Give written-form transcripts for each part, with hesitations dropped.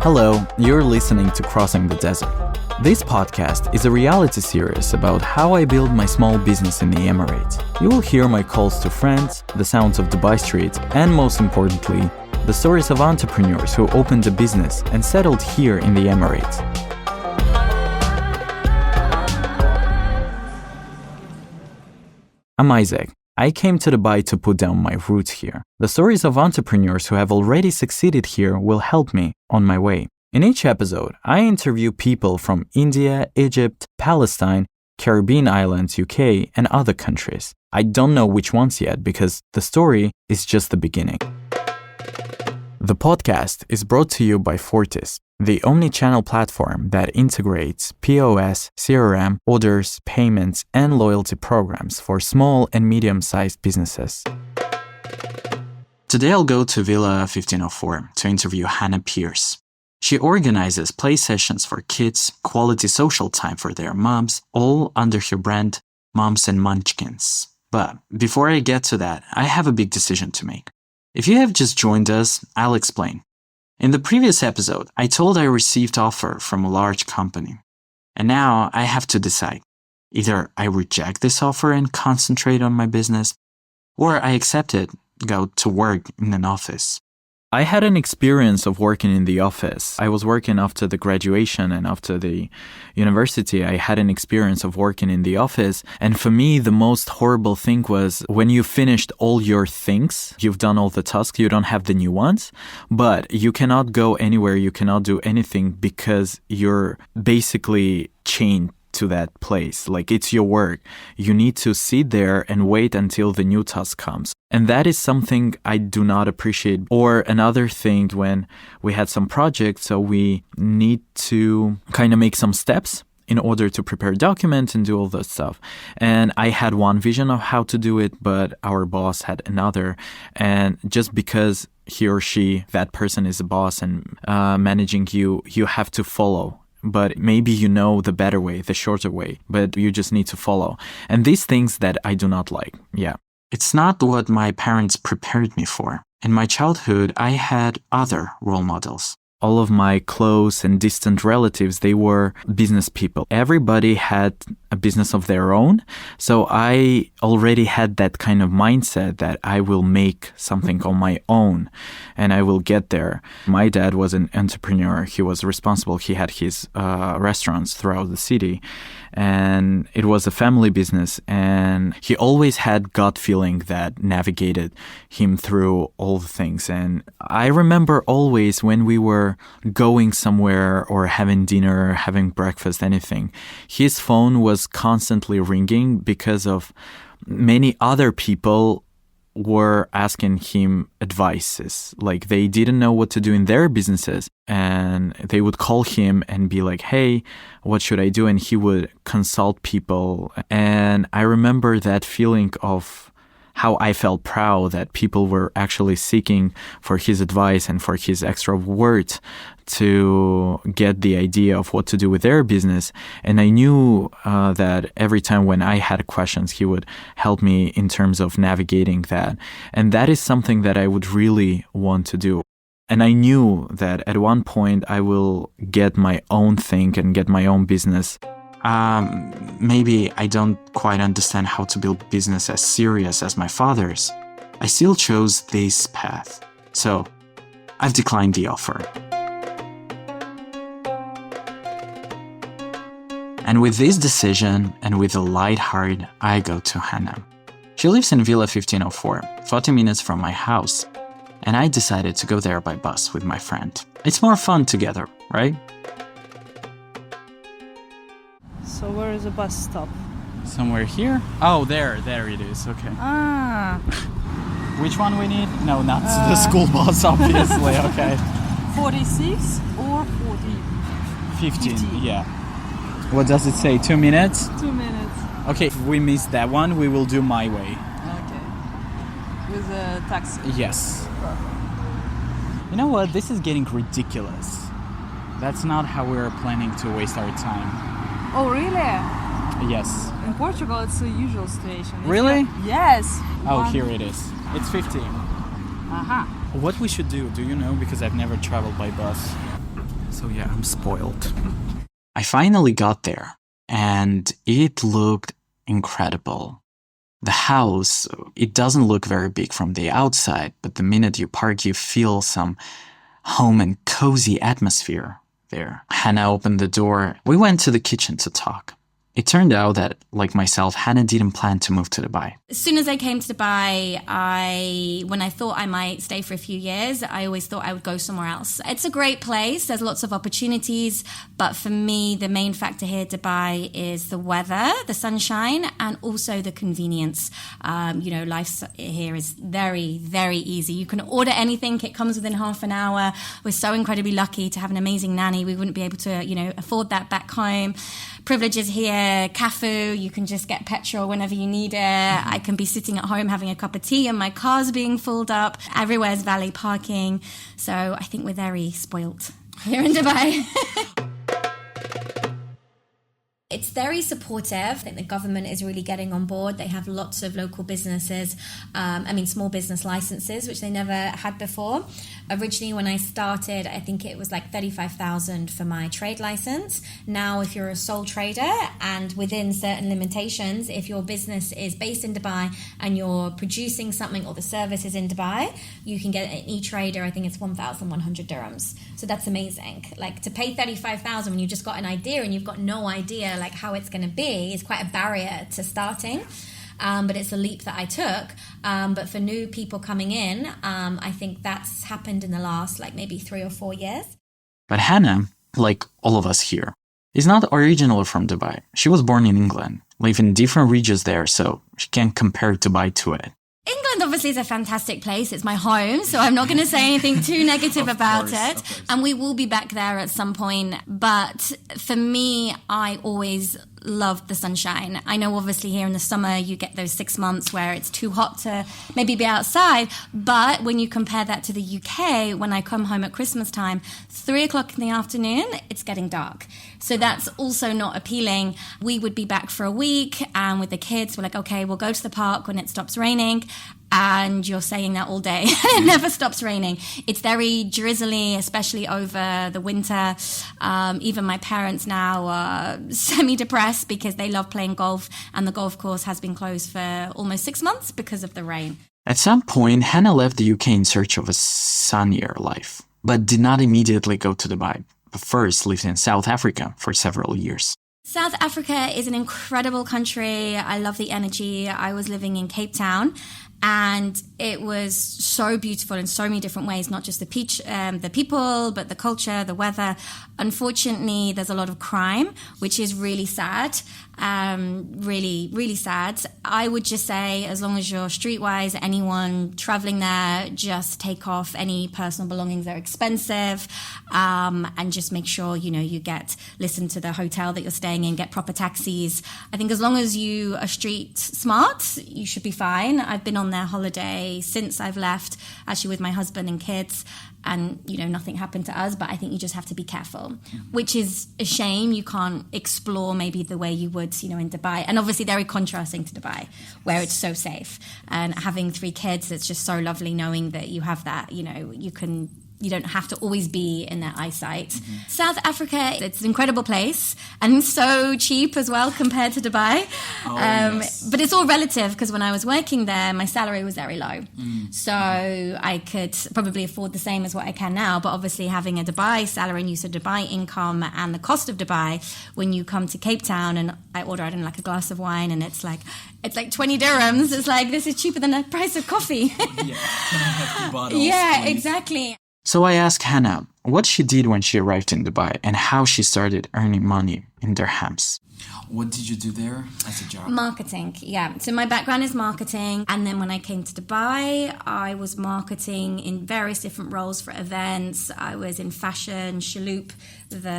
Hello, you're listening to Crossing the Desert. This podcast is a reality series about how I build my small business in the Emirates. You will hear my calls to friends, the sounds of Dubai streets, and most importantly, the stories of entrepreneurs who opened a business and settled here in the Emirates. I'm Isaac. I came to Dubai to put down my roots here. The stories of entrepreneurs who have already succeeded here will help me on my way. In each episode, I interview people from India, Egypt, Palestine, Caribbean islands, UK, and other countries. I don't know which ones yet because the story is just the beginning. The podcast is brought to you by Fortis, the omni-channel platform that integrates POS, CRM, orders, payments, and loyalty programs for small and medium-sized businesses. Today I'll go to Villa 1504 to interview Hannah Pierce. She organizes play sessions for kids, quality social time for their moms, all under her brand Mumz and Munchkinz. But before I get to that, I have a big decision to make. If you have just joined us, I'll explain. In the previous episode, I told I received offer from a large company. And now I have to decide. Either I reject this offer and concentrate on my business, or I accept it, go to work in an office. I had an experience of working in the office. I was working after the graduation and after the university. I had an experience of working in the office. And for me, the most horrible thing was when you finished all your things, you've done all the tasks, you don't have the new ones, but you cannot go anywhere, you cannot do anything because you're basically chained to that place. Like, it's your work. You need to sit there and wait until the new task comes. And that is something I do not appreciate. Or another thing, when we had some projects, so we need to kind of make some steps in order to prepare a document and do all that stuff. And I had one vision of how to do it, but our boss had another. And just because he or she, that person is a boss and managing you, you have to follow. But maybe you know the better way, the shorter way, but you just need to follow. And these things that I do not like, yeah. It's not what my parents prepared me for. In my childhood, I had other role models. All of my close and distant relatives, they were business people. Everybody had a business of their own. So I already had that kind of mindset that I will make something on my own and I will get there. My dad was an entrepreneur. He was responsible. He had his restaurants throughout the city. And it was a family business. And he always had gut feeling that navigated him through all the things. And I remember always when we were going somewhere or having dinner, having breakfast, anything, his phone was constantly ringing because of many other people were asking him advices. Like, they didn't know what to do in their businesses and they would call him and be like, hey, what should I do? And he would consult people. And I remember that feeling of how I felt proud that people were actually seeking for his advice and for his extra words to get the idea of what to do with their business. And I knew that every time when I had questions, he would help me in terms of navigating that. And that is something that I would really want to do. And I knew that at one point I will get my own thing and get my own business. Maybe I don't quite understand how to build business as serious as my father's. I still chose this path. So I've declined the offer. And with this decision and with a light heart, I go to Hannah. She lives in Villa 1504, 40 minutes from my house. And I decided to go there by bus with my friend. It's more fun together, right? So where is the bus stop? Somewhere here? Oh, there it is, okay. Ah. Which one we need? No, not the school bus, obviously, okay. 46 or 15, yeah. What does it say, 2 minutes? 2 minutes. Okay, if we miss that one, we will do my way. Okay. With a taxi? Yes. You know what, this is getting ridiculous. That's not how we're planning to waste our time. Oh, really? Yes. In Portugal, it's a usual station. Really? Yes. Oh, here it is. It's 15. Uh-huh. What we should do you know? Because I've never traveled by bus. So yeah, I'm spoiled. I finally got there, and it looked incredible. The house, it doesn't look very big from the outside, but the minute you park, you feel some home and cozy atmosphere there. Hannah opened the door. We went to the kitchen to talk. It turned out that, like myself, Hannah didn't plan to move to Dubai. As soon as I came to Dubai, when I thought I might stay for a few years, I always thought I would go somewhere else. It's a great place. There's lots of opportunities. But for me, the main factor here, Dubai, is the weather, the sunshine, and also the convenience. Life here is very, very easy. You can order anything. It comes within half an hour. We're so incredibly lucky to have an amazing nanny. We wouldn't be able to, afford that back home. Privileges here, cafu, you can just get petrol whenever you need it. I can be sitting at home having a cup of tea and my car's being filled up. Everywhere's valet parking. So I think we're very spoilt here in Dubai. It's very supportive. I think the government is really getting on board. They have lots of local businesses, small business licenses, which they never had before. Originally, when I started, I think it was like 35,000 for my trade license. Now, if you're a sole trader and within certain limitations, if your business is based in Dubai and you're producing something or the service is in Dubai, you can get an e-trader. I think it's 1,100 dirhams. So that's amazing. Like, to pay 35,000 when you've just got an idea and you've got no idea like how it's going to be is quite a barrier to starting. But it's a leap that I took. But for new people coming in, I think that's happened in the last maybe 3 or 4 years. But Hannah, like all of us here, is not originally from Dubai. She was born in England, live in different regions there, so she can't compare Dubai to it. England obviously is a fantastic place. It's my home, so I'm not going to say anything too negative about it. And we will be back there at some point. But for me, I always loved the sunshine. I know obviously here in the summer you get those 6 months where it's too hot to maybe be outside, but when you compare that to the UK, when I come home at Christmas time, 3 o'clock in the afternoon, it's getting dark. So that's also not appealing. We would be back for a week, and with the kids, we're like, okay, we'll go to the park when it stops raining. And you're saying that all day. It never stops raining. It's very drizzly, especially over the winter. Even my parents now are semi-depressed because they love playing golf, and the golf course has been closed for almost 6 months because of the rain. At some point, Hannah left the UK in search of a sunnier life, but did not immediately go to Dubai, but first lived in South Africa for several years. South Africa is an incredible country. I love the energy. I was living in Cape Town, and it was so beautiful in so many different ways, not just the people, but the culture, the weather. Unfortunately, there's a lot of crime, which is really sad. Really, really sad. I would just say, as long as you're streetwise, anyone traveling there, just take off any personal belongings. They're expensive. And just make sure, you listen to the hotel that you're staying in, get proper taxis. I think as long as you are street smart, you should be fine. I've been on their holiday since I've left, actually with my husband and kids, and nothing happened to us, but I think you just have to be careful, which is a shame. You can't explore maybe the way you would in Dubai, and obviously very contrasting to Dubai where it's so safe. And having 3 kids, it's just so lovely knowing that you have that, you don't have to always be in their eyesight. Mm-hmm. South Africa, it's an incredible place and so cheap as well compared to Dubai. Yes. But it's all relative, because when I was working there, my salary was very low. So I could probably afford the same as what I can now. But obviously having a Dubai salary and use of Dubai income and the cost of Dubai, when you come to Cape Town and I order, a glass of wine and it's like 20 dirhams, it's like, this is cheaper than the price of coffee. Can I have 2 bottles? Yeah, please? exactly. So I asked Hannah what she did when she arrived in Dubai and how she started earning money in dirhams. What did you do there as a job? Marketing, yeah. So my background is marketing. And then when I came to Dubai, I was marketing in various different roles for events. I was in fashion, Shaloop, the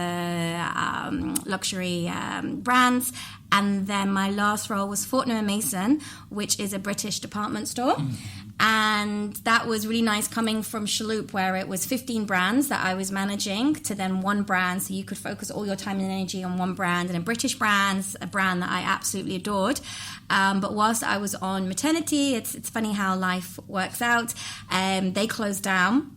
luxury brands. And then my last role was Fortnum & Mason, which is a British department store. And that was really nice, coming from Shaloop, where it was 15 brands that I was managing, to then one brand. So you could focus all your time and energy on one brand, and a British brand, a brand that I absolutely adored. But whilst I was on maternity, it's funny how life works out. They closed down.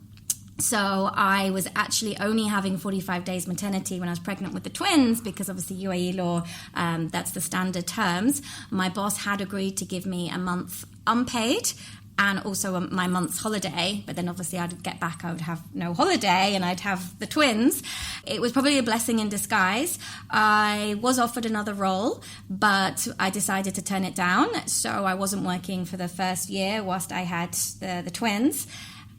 So I was actually only having 45 days maternity when I was pregnant with the twins, because obviously UAE law, that's the standard terms. My boss had agreed to give me a month unpaid and also my month's holiday, but then obviously I'd get back, I would have no holiday and I'd have the twins. It was probably a blessing in disguise. I was offered another role, but I decided to turn it down. So I wasn't working for the first year whilst I had the twins.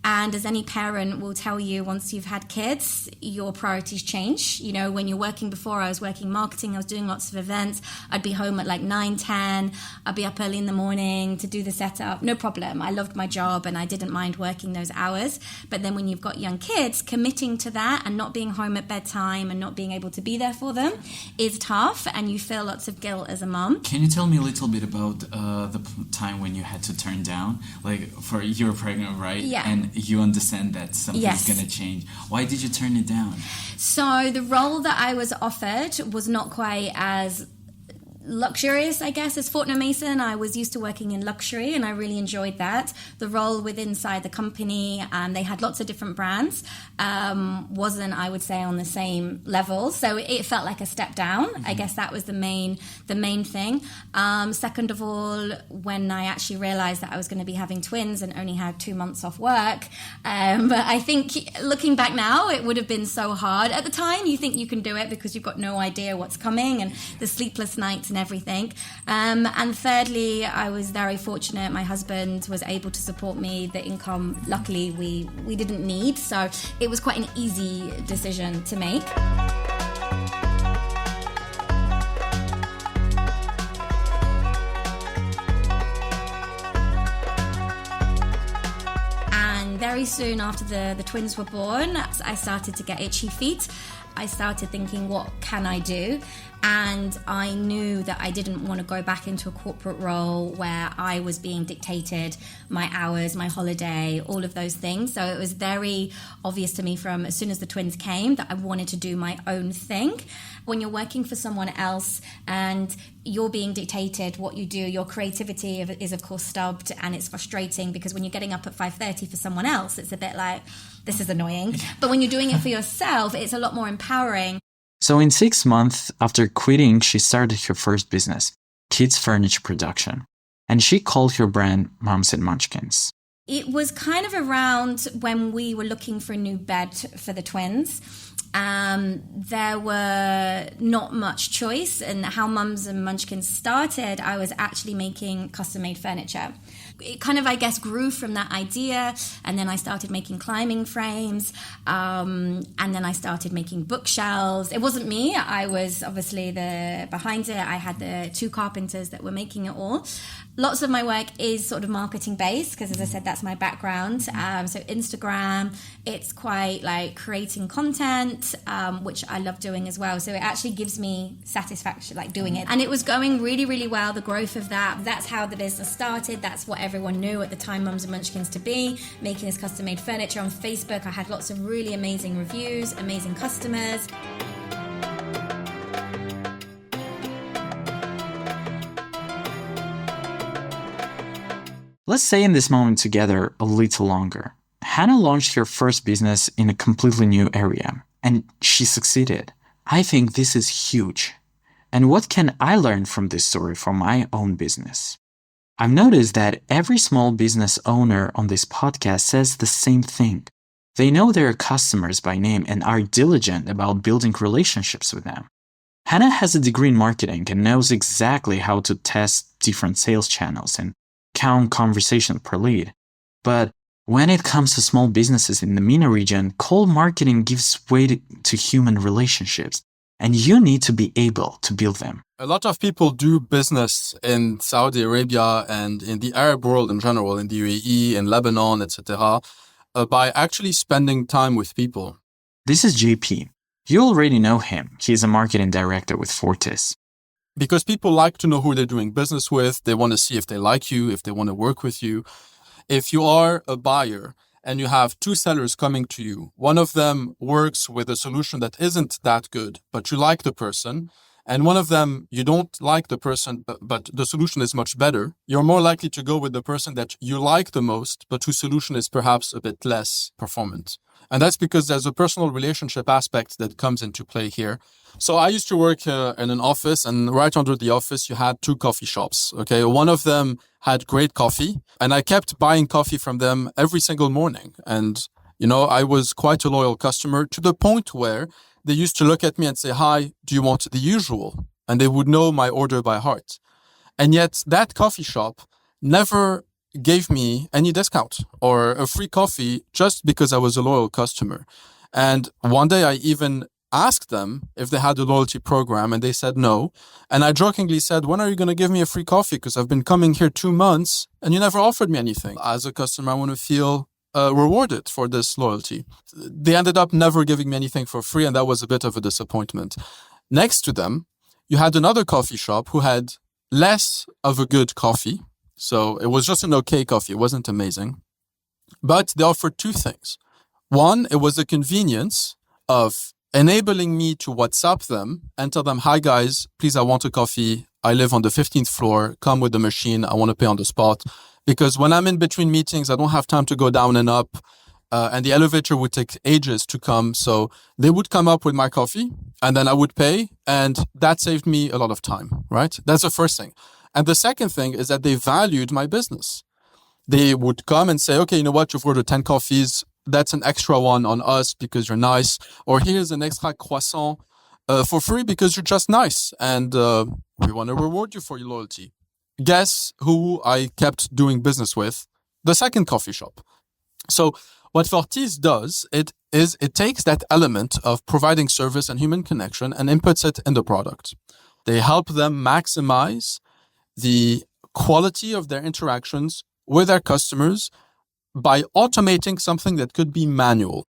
And as any parent will tell you, once you've had kids, your priorities change. You know, when you're working before, I was working marketing, I was doing lots of events. I'd be home at like 9, 10. I'd be up early in the morning to do the setup. No problem. I loved my job and I didn't mind working those hours. But then when you've got young kids, committing to that and not being home at bedtime and not being able to be there for them is tough. And you feel lots of guilt as a mom. Can you tell me a little bit about the time when you had to turn down? Like, for you were pregnant, right? Yeah. And you understand that something's Yes. going to change. Why did you turn it down? So the role that I was offered was not quite as luxurious, I guess, as Fortnum Mason. I was used to working in luxury and I really enjoyed that. The role inside the company, they had lots of different brands, wasn't, I would say, on the same level. So it felt like a step down. I guess that was the main thing. Second of all, when I actually realized that I was going to be having twins and only had 2 months off work, but I think looking back now, it would have been so hard. At the time, you think you can do it because you've got no idea what's coming and the sleepless nights and everything. And thirdly, I was very fortunate. My husband was able to support me. The income, luckily, we didn't need. So it was quite an easy decision to make. And very soon after the twins were born, I started to get itchy feet. I started thinking, what can I do? And I knew that I didn't want to go back into a corporate role where I was being dictated my hours, my holiday, all of those things. So it was very obvious to me from as soon as the twins came that I wanted to do my own thing. When you're working for someone else and you're being dictated what you do, your creativity is of course stubbed, and it's frustrating because when you're getting up at 5:30 for someone else, it's a bit like, this is annoying. But when you're doing it for yourself, it's a lot more empowering. So in 6 months after quitting, she started her first business, kids furniture production. And she called her brand Mumz and Munchkinz. It was kind of around when we were looking for a new bed for the twins. There were not much choice, and how Mumz and Munchkinz started, I was actually making custom-made furniture. It kind of, I guess, grew from that idea, and then I started making climbing frames, and then I started making bookshelves. It wasn't me. I was obviously behind it. I had the 2 carpenters that were making it all. Lots of my work is sort of marketing based because, as I said, that's my background. So Instagram, it's quite like creating content, which I love doing as well. So it actually gives me satisfaction, like doing it. And it was going really, really well, the growth of that. That's how the business started. That's what everyone knew at the time Mumz and Munchkinz to be, making this custom-made furniture on Facebook. I had lots of really amazing reviews, amazing customers. Let's stay in this moment together a little longer. Hannah launched her first business in a completely new area, and she succeeded. I think this is huge. And what can I learn from this story for my own business? I've noticed that every small business owner on this podcast says the same thing. They know their customers by name and are diligent about building relationships with them. Hannah has a degree in marketing and knows exactly how to test different sales channels and count conversations per lead. But when it comes to small businesses in the MENA region, cold marketing gives way to human relationships, and you need to be able to build them. A lot of people do business in Saudi Arabia and in the Arab world in general, in the UAE, in Lebanon, etc., by actually spending time with people. This is JP. You already know him. He's a marketing director with Fortis. Because people like to know who they're doing business with. They want to see if they like you, if they want to work with you. If you are a buyer and you have 2 sellers coming to you, one of them works with a solution that isn't that good, but you like the person, and one of them, you don't like the person, but the solution is much better, you're more likely to go with the person that you like the most, but whose solution is perhaps a bit less performant. And that's because there's a personal relationship aspect that comes into play here. So I used to work in an office, and right under the office, you had 2 coffee shops. Okay. One of them had great coffee, and I kept buying coffee from them every single morning. And, I was quite a loyal customer to the point where they used to look at me and say, "Hi, do you want the usual?" And they would know my order by heart. And yet that coffee shop never gave me any discount or a free coffee just because I was a loyal customer. And one day I even asked them if they had a loyalty program, and they said no. And I jokingly said, "When are you going to give me a free coffee? Because I've been coming here 2 months and you never offered me anything. As a customer, I want to feel rewarded for this loyalty." They ended up never giving me anything for free, and that was a bit of a disappointment. Next to them, you had another coffee shop who had less of a good coffee. So it was just an okay coffee. It wasn't amazing. But they offered 2 things. One, it was the convenience of enabling me to WhatsApp them and tell them, "Hi guys, please, I want a coffee. I live on the 15th floor. Come with the machine. I want to pay on the spot." Because when I'm in between meetings, I don't have time to go down and up. And the elevator would take ages to come. So they would come up with my coffee and then I would pay. And that saved me a lot of time, right? That's the first thing. And the second thing is that they valued my business. They would come and say, "Okay, you know what? You've ordered 10 coffees. That's an extra one on us because you're nice. Or here's an extra croissant for free because you're just nice. And we want to reward you for your loyalty." Guess who I kept doing business with? The second coffee shop. So what Fortis does, it takes that element of providing service and human connection and inputs it in the product. They help them maximize the quality of their interactions with their customers by automating something that could be manual.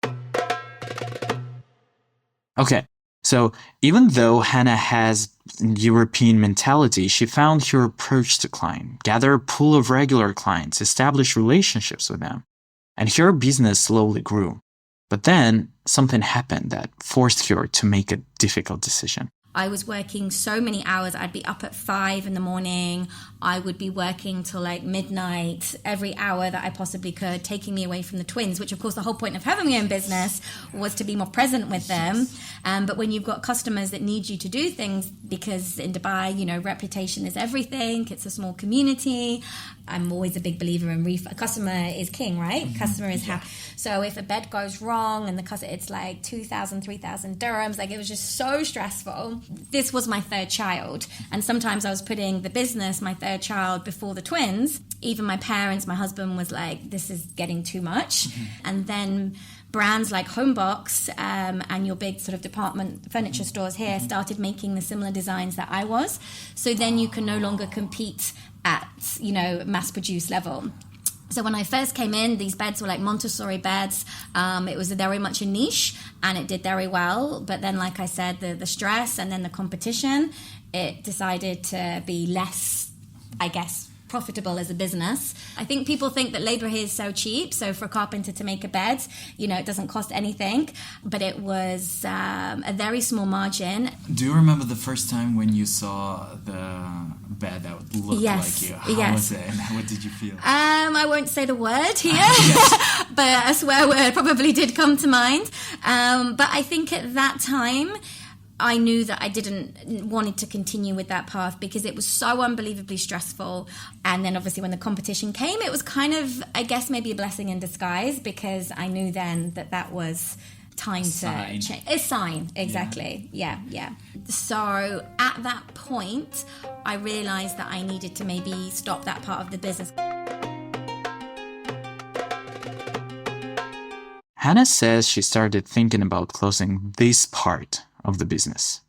Okay, so even though Hannah has European mentality, she found her approach to client, gather a pool of regular clients, establish relationships with them, and her business slowly grew. But then something happened that forced her to make a difficult decision. I was working so many hours. I'd be up at 5 in the morning. I would be working till like midnight, every hour that I possibly could, taking me away from the twins, which of course the whole point of having my own business was to be more present with them. But when you've got customers that need you to do things, because in Dubai, reputation is everything. It's a small community. I'm always a big believer in customer is king, right? Mm-hmm. Customer is happy. So if a bed goes wrong and it's like 2,000, 3,000 dirhams, like it was just so stressful. This was my 3rd child. And sometimes I was putting the business, my 3rd child, before the twins. Even my parents, my husband was like, "This is getting too much." Mm-hmm. And then brands like Homebox and your big sort of department furniture stores here started making the similar designs that I was. So then you can no longer compete at, mass-produced level. So when I first came in, these beds were like Montessori beds. It was very much a niche and it did very well. But then, like I said, the stress and then the competition, it decided to be less, I guess, profitable as a business. I think people think that labor here is so cheap. So for a carpenter to make a bed, it doesn't cost anything. But it was a very small margin. Do you remember the first time when you saw the bed that looked like you? How was it and what did you feel? I won't say the word here, but a swear word probably did come to mind. But I think at that time, I knew that I didn't want to continue with that path because it was so unbelievably stressful. And then obviously when the competition came, it was kind of, I guess, maybe a blessing in disguise because I knew then that was time to change. A sign, exactly. Yeah. So at that point, I realized that I needed to maybe stop that part of the business. Hannah says she started thinking about closing this part of the business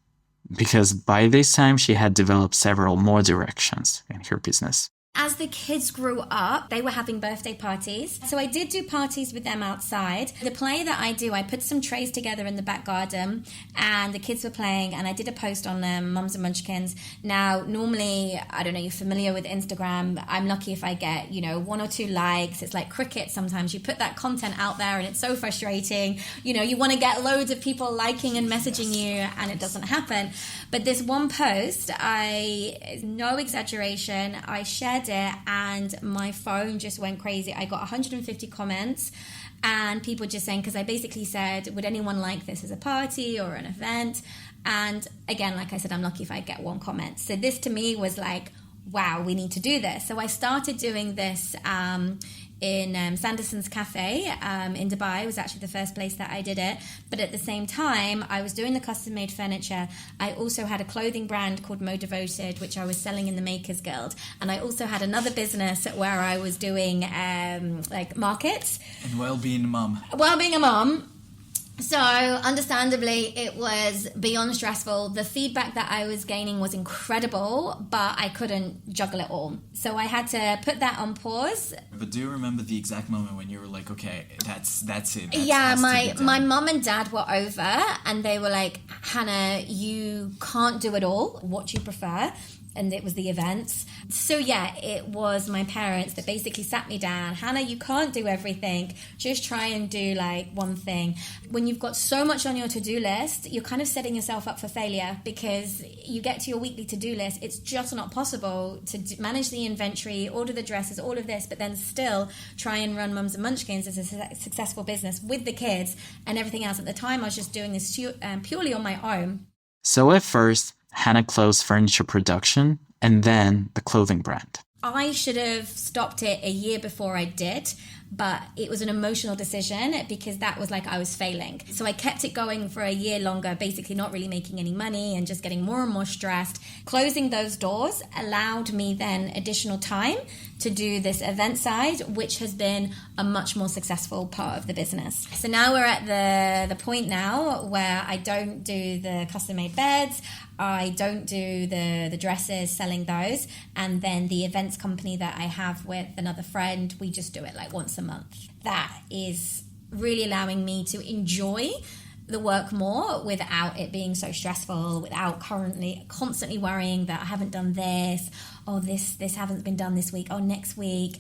because by this time she had developed several more directions in her business. As the kids grew up, they were having birthday parties. So I did do parties with them outside. The play that I do, I put some trays together in the back garden and the kids were playing and I did a post on Mumz and Munchkinz. Now, normally, I don't know, you're familiar with Instagram. I'm lucky if I get, 1 or 2 likes. It's like cricket sometimes. You put that content out there and it's so frustrating. You want to get loads of people liking and messaging you and it doesn't happen. But this one post, no exaggeration, I shared it and my phone just went crazy. I got 150 comments And people just saying, because I basically said, would anyone like this as a party or an event? And again, like I said, I'm lucky if I get one comment. So this to me was like, wow, we need to do this. So I started doing this in Sanderson's Cafe in Dubai. It was actually the first place that I did it. But at the same time, I was doing the custom-made furniture. I also had a clothing brand called Mo Devoted, which I was selling in the Makers Guild. And I also had another business where I was doing like markets. And while being a mum. While being a mum. So understandably, it was beyond stressful. The feedback that I was gaining was incredible, but I couldn't juggle it all. So I had to put that on pause. But do you remember the exact moment when you were like, okay, that's it? Yeah, my mum and dad were over and they were like, Hannah, you can't do it all. What do you prefer? And it was the events. So yeah, it was my parents that basically sat me down. Hannah, you can't do everything. Just try and do like one thing. When you've got so much on your to-do list, you're kind of setting yourself up for failure because you get to your weekly to-do list. It's just not possible to manage the inventory, order the dresses, all of this, but then still try and run Mumz and Munchkinz as a successful business with the kids and everything else. At the time, I was just doing this purely on my own. So at first, Hannah closed furniture production and then the clothing brand. I should have stopped it a year before I did, but it was an emotional decision because that was like I was failing. So I kept it going for a year longer, basically not really making any money and just getting more and more stressed. Closing those doors allowed me then additional time to do this event side, which has been a much more successful part of the business. So now we're at the point now where I don't do the custom-made beds, I don't do the dresses, selling those, and then the events company that I have with another friend, we just do it like once a month. That is really allowing me to enjoy the work more without it being so stressful, without constantly worrying that I haven't done this, or this hasn't been done this week, or next week.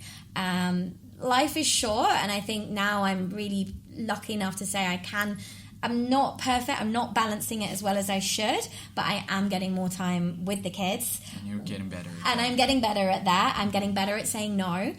Life is short, and I think now I'm really lucky enough to say I'm not perfect, I'm not balancing it as well as I should, but I am getting more time with the kids. And you're getting better at And that. I'm getting better at that. I'm getting better at saying no,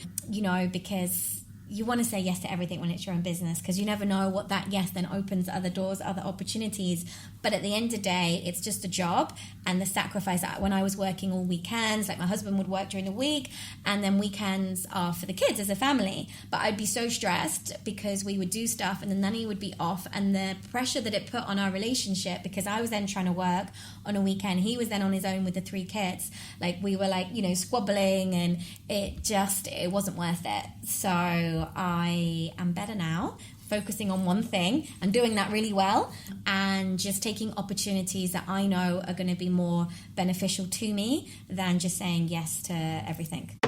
because you want to say yes to everything when it's your own business, because you never know what that yes then opens other doors, other opportunities. But at the end of the day, it's just a job, and the sacrifice that when I was working all weekends, like my husband would work during the week, and then weekends are for the kids as a family. But I'd be so stressed because we would do stuff and the nanny would be off, and the pressure that it put on our relationship, because I was then trying to work on a weekend, he was then on his own with the 3 kids. Like we were like, squabbling, and it wasn't worth it. So I am better now, focusing on one thing and doing that really well, and just taking opportunities that I know are going to be more beneficial to me than just saying yes to everything.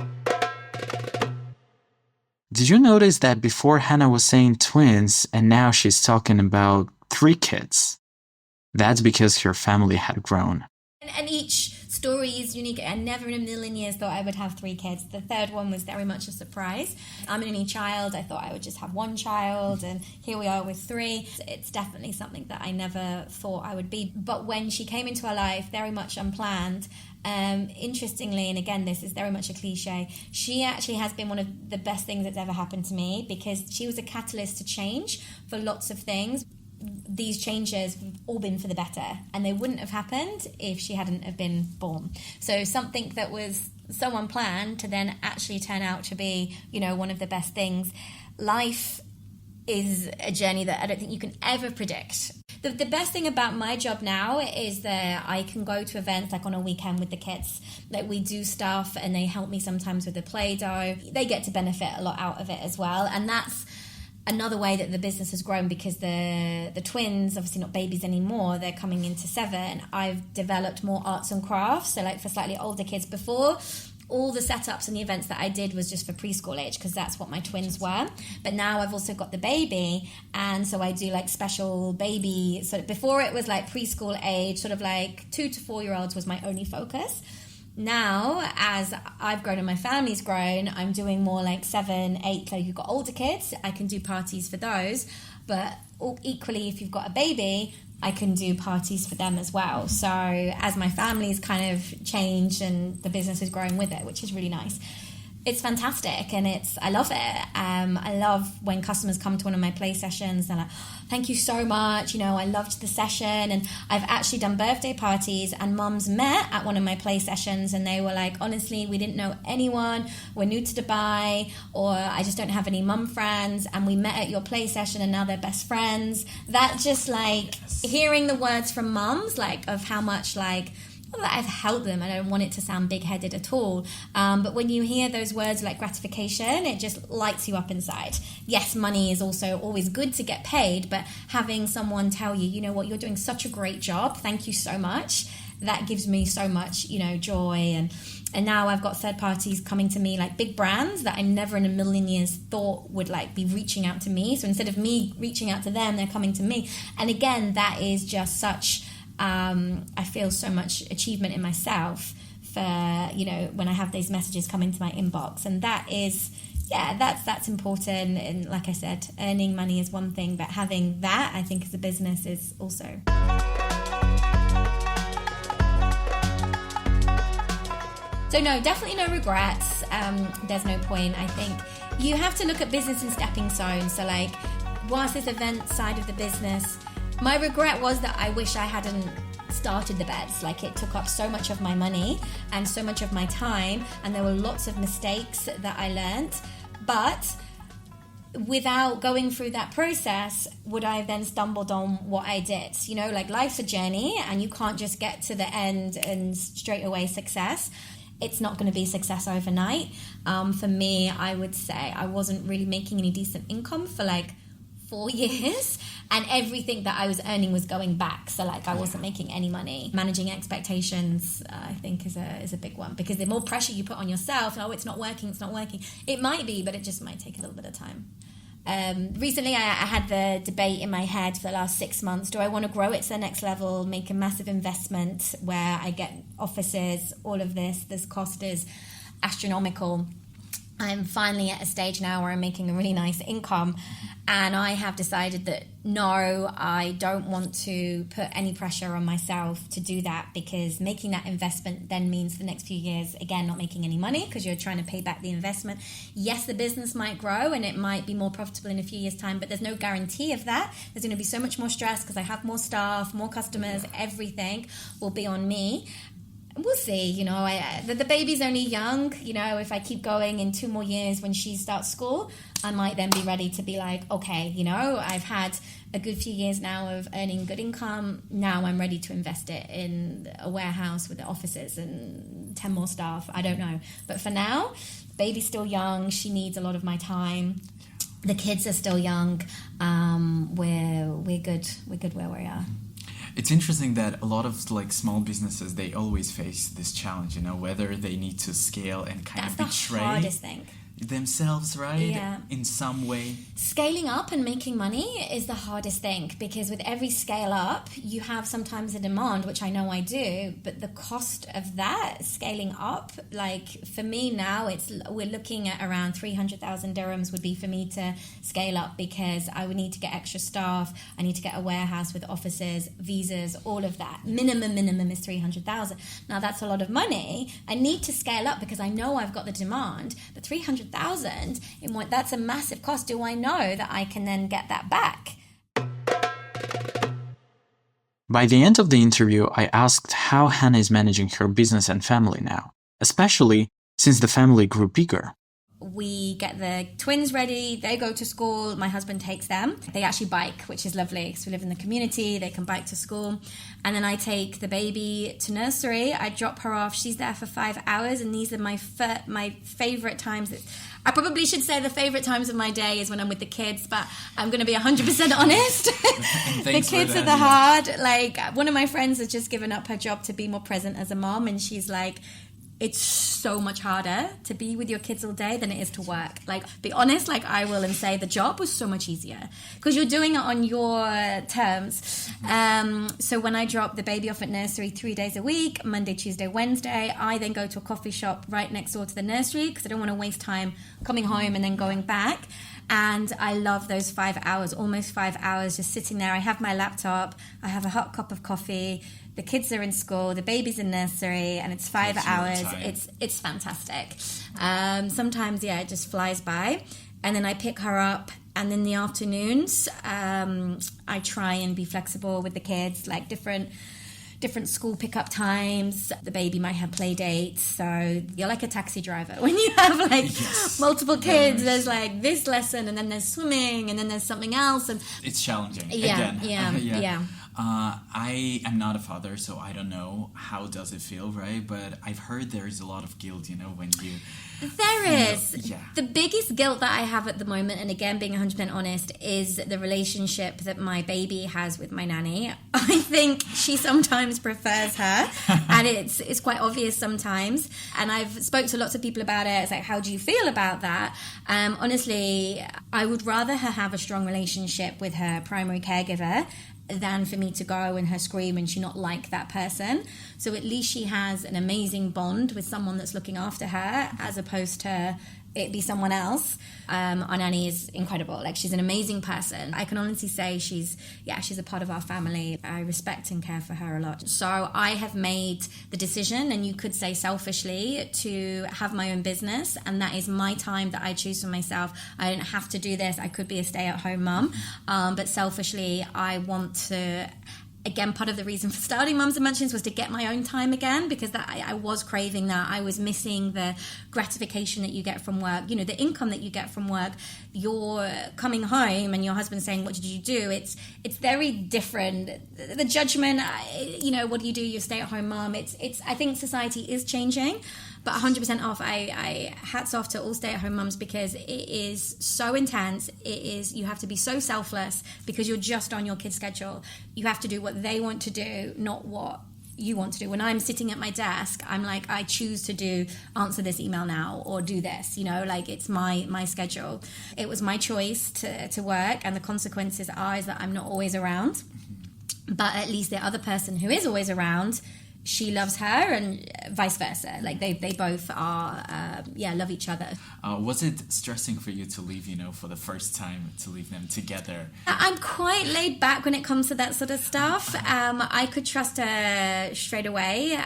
Did you notice that before Hannah was saying twins and now she's talking about 3 kids? That's because her family had grown. And each story is unique. I never in a million years thought I would have 3 kids. The third one was very much a surprise. I'm an only child. I thought I would just have 1 child, and here we are with 3. It's definitely something that I never thought I would be. But when she came into our life, very much unplanned, interestingly, and again, this is very much a cliche, she actually has been one of the best things that's ever happened to me, because she was a catalyst to change for lots of things. These changes have all been for the better, and they wouldn't have happened if she hadn't have been born. So something that was so unplanned to then actually turn out to be, one of the best things. Life is a journey that I don't think you can ever predict. The best thing about my job now is that I can go to events like on a weekend with the kids. Like we do stuff and they help me sometimes with the Play-Doh. They get to benefit a lot out of it as well, and that's another way that the business has grown, because the twins, obviously not babies anymore, they're coming into 7. I've developed more arts and crafts, so like for slightly older kids. Before, all the setups and the events that I did was just for preschool age, because that's what my twins were. But now I've also got the baby, and so I do like special baby. So before it was like preschool age, sort of like 2 to 4 year olds was my only focus. Now, as I've grown and my family's grown, I'm doing more like 7, 8, like you've got older kids, I can do parties for those. But equally, if you've got a baby, I can do parties for them as well. So as my family's kind of changed and the business is growing with it, which is really nice. it's fantastic, and I love it. I love when customers come to one of my play sessions. They're like, thank you so much. I loved the session. And I've actually done birthday parties, and mums met at one of my play sessions, and they were like, honestly, we didn't know anyone. We're new to Dubai, or I just don't have any mum friends. And we met at your play session, and now they're best friends. That just hearing the words from mums, of how much not that I've helped them. I don't want it to sound big-headed at all. But when you hear those words like gratification, it just lights you up inside. Yes, money is also always good to get paid, but having someone tell you, you know what, you're doing such a great job, thank you so much, that gives me so much, joy. And now I've got third parties coming to me, big brands that I never in a million years thought would be reaching out to me. So instead of me reaching out to them, they're coming to me. And again, that is just such... I feel so much achievement in myself for, when I have these messages come into my inbox. And that is, that's important. And like I said, earning money is one thing, but having that, I think, as a business is also. So no, definitely no regrets. There's no point. I think you have to look at business in stepping stones. So whilst this event side of the business, my regret was that I wish I hadn't started the beds. It took up so much of my money and so much of my time, and there were lots of mistakes that I learned. But without going through that process, would I have then stumbled on what I did? Life's a journey, and you can't just get to the end and straight away success. It's not going to be success overnight. For me, I would say I wasn't really making any decent income for 4 years, and everything that I was earning was going back. So I wasn't making any money. Managing expectations, I think, is a big one, because the more pressure you put on yourself, it's not working. It might be, but it just might take a little bit of time. Recently, I had the debate in my head for the last 6 months. Do I want to grow it to the next level, make a massive investment where I get offices, all of this? This cost is astronomical. I'm finally at a stage now where I'm making a really nice income, and I have decided that no, I don't want to put any pressure on myself to do that, because making that investment then means the next few years, again, not making any money because you're trying to pay back the investment. Yes, the business might grow and it might be more profitable in a few years' time, but there's no guarantee of that. There's going to be so much more stress because I have more staff, more customers, everything will be on me. We'll see, the baby's only young. If I keep going in 2 more years when she starts school, I might then be ready to be okay, I've had a good few years now of earning good income. Now I'm ready to invest it in a warehouse with the offices and 10 more staff. I don't know. But for now, baby's still young. She needs a lot of my time. The kids are still young. We're good. We're good where we are. It's interesting that a lot of small businesses, they always face this challenge, whether they need to scale and That's betray the hardest thing. themselves, right? Yeah. In some way. Scaling up and making money is the hardest thing, because with every scale up, you have sometimes a demand, which I know I do, but the cost of that scaling up, for me now, we're looking at around 300,000 dirhams would be for me to scale up, because I would need to get extra staff. I need to get a warehouse with offices, visas, all of that. Minimum is 300,000. Now that's a lot of money. I need to scale up because I know I've got the demand, but 300,000 that's a massive cost. Do I know that I can then get that back? By the end of the interview, I asked how Hannah is managing her business and family now, especially since the family grew bigger. We get the twins ready, they go to school, my husband takes them. They actually bike, which is lovely, because we live in the community, they can bike to school. And then I take the baby to nursery, I drop her off, she's there for 5 hours, and these are my favourite times. I probably should say the favourite times of my day is when I'm with the kids, but I'm going to be 100% honest. The kids are the hard. One of my friends has just given up her job to be more present as a mom, and she's like, it's so much harder to be with your kids all day than it is to work. Be honest, I will, and say the job was so much easier because you're doing it on your terms. So when I drop the baby off at nursery 3 days a week, Monday, Tuesday, Wednesday, I then go to a coffee shop right next door to the nursery because I don't want to waste time coming home and then going back. And I love those 5 hours, almost 5 hours, just sitting there. I have my laptop, I have a hot cup of coffee, the kids are in school, the baby's in nursery, and it's 5 hours. It's fantastic. Sometimes, yeah, it just flies by. And then I pick her up, and in the afternoons, I try and be flexible with the kids, like different school pickup times. The baby might have play dates, so you're like a taxi driver when you have like multiple kids. There's like this lesson, and then there's swimming, and then there's something else, and it's challenging. Yeah. I am not a father, so I don't know how does it feel, right? But I've heard there is a lot of guilt, when you... There is. The biggest guilt that I have at the moment, and again, being 100% honest, is the relationship that my baby has with my nanny. I think she sometimes prefers her, and it's quite obvious sometimes. And I've spoke to lots of people about it. It's like, how do you feel about that? Honestly, I would rather her have a strong relationship with her primary caregiver than for me to go and her scream and she not like that person. So at least she has an amazing bond with someone that's looking after her, as opposed to it be someone else. Our nanny is incredible. Like, she's an amazing person. I can honestly say she's a part of our family. I respect and care for her a lot. So I have made the decision, and you could say selfishly, to have my own business, and that is my time that I choose for myself. I don't have to do this. I could be a stay-at-home mum, but selfishly, I want to... Again, part of the reason for starting Mumz and Munchkinz was to get my own time again, because I was craving that. I was missing the gratification that you get from work, the income that you get from work. You're coming home and your husband's saying, what did you do? It's very different. The judgment, what do you do? You're a stay-at-home mum. I think society is changing, but 100% off. I hats off to all stay-at-home mums, because it is so intense. You have to be so selfless, because you're just on your kid's schedule. You have to do what they want to do, not what you want to do. When I'm sitting at my desk, I'm like, I choose to answer this email now, or do this, like, it's my schedule. It was my choice to work, and the consequences is that I'm not always around. But at least the other person who is always around, she loves her, and vice versa. Like, they both are, love each other. Was it stressing for you to leave, for the first time, to leave them together? I'm quite laid back when it comes to that sort of stuff. I could trust her straight away.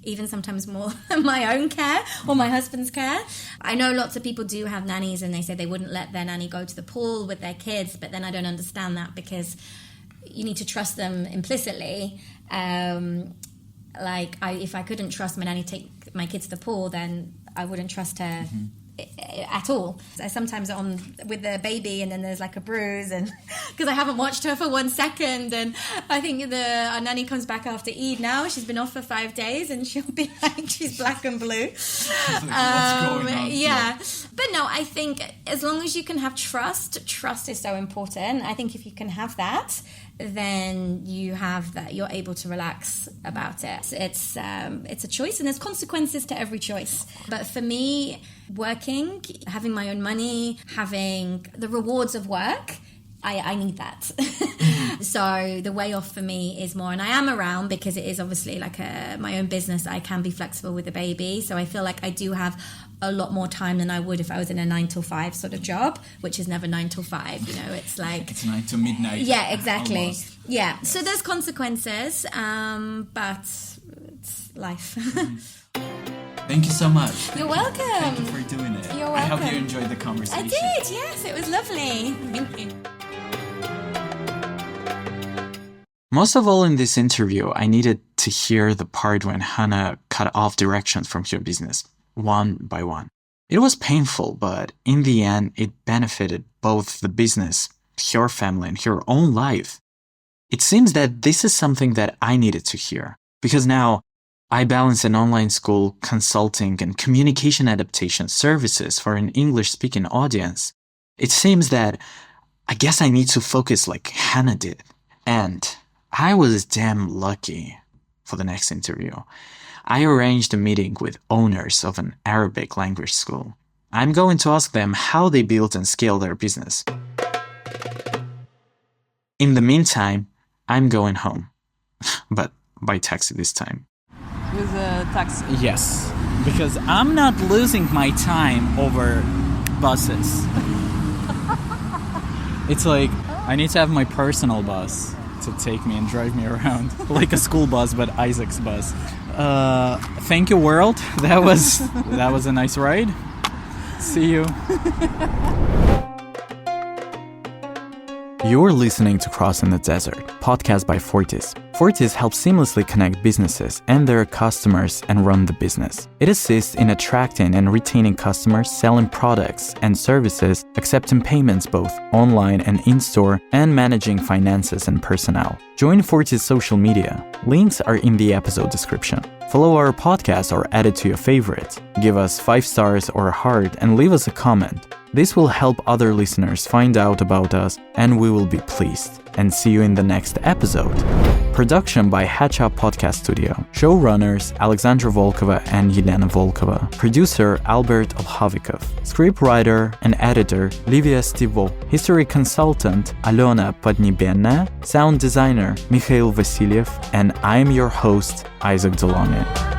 Even sometimes more than my own care or my husband's care. I know lots of people do have nannies, and they say they wouldn't let their nanny go to the pool with their kids, but then I don't understand that, because you need to trust them implicitly. If I couldn't trust my nanny to take my kids to the pool, then I wouldn't trust her at all. Sometimes on with the baby, and then there's like a bruise, and because I haven't watched her for 1 second, and I think our nanny comes back after Eid now. She's been off for 5 days, and she'll be like, she's black and blue. What's going on? Yeah. But no, I think as long as you can have trust is so important. I think if you can have that, then you're able to relax about it. It's a choice, and there's consequences to every choice. But for me, working, having my own money, having the rewards of work, I need that. So the way off for me is more, and I am around because it is obviously like my own business. I can be flexible with the baby, so I feel like I do have a lot more time than I would if I was in a 9 till 5 sort of job, which is never 9 till 5. It's like it's 9 to midnight. Yeah, exactly. Almost. Yeah. Yes. So there's consequences, but it's life. Thank you so much. You're welcome. Thank you for doing it. You're welcome. I hope you enjoyed the conversation. I did. Yes, it was lovely. Thank you. Most of all in this interview, I needed to hear the part when Hannah cut off directions from her business, one by one. It was painful, but in the end, it benefited both the business, her family, and her own life. It seems that this is something that I needed to hear, because now I balance an online school, consulting, and communication adaptation services for an English-speaking audience. It seems that I guess I need to focus like Hannah did. And I was damn lucky for the next interview. I arranged a meeting with owners of an Arabic language school. I'm going to ask them how they built and scaled their business. In the meantime, I'm going home, but by taxi this time. With a taxi? Yes, because I'm not losing my time over buses. It's like I need to have my personal bus to take me and drive me around, like a school bus, but Isaac's bus. Thank you, world. That was a nice ride. See you. You're listening to Crossing the Desert, podcast by Fortis. Fortis helps seamlessly connect businesses and their customers and run the business. It assists in attracting and retaining customers, selling products and services, accepting payments both online and in-store, and managing finances and personnel. Join Fortis social media. Links are in the episode description. Follow our podcast or add it to your favorites. Give us 5 stars or a heart and leave us a comment. This will help other listeners find out about us, and we will be pleased. And see you in the next episode. Production by Hatch Up Podcast Studio. Showrunners Alexandra Volkova and Yelena Volkova. Producer Albert Olhavikov. Scriptwriter and editor Livia Stivo. History consultant Alona Podnibenna. Sound designer Mikhail Vasilyev. And I'm your host, Isaac Delonge.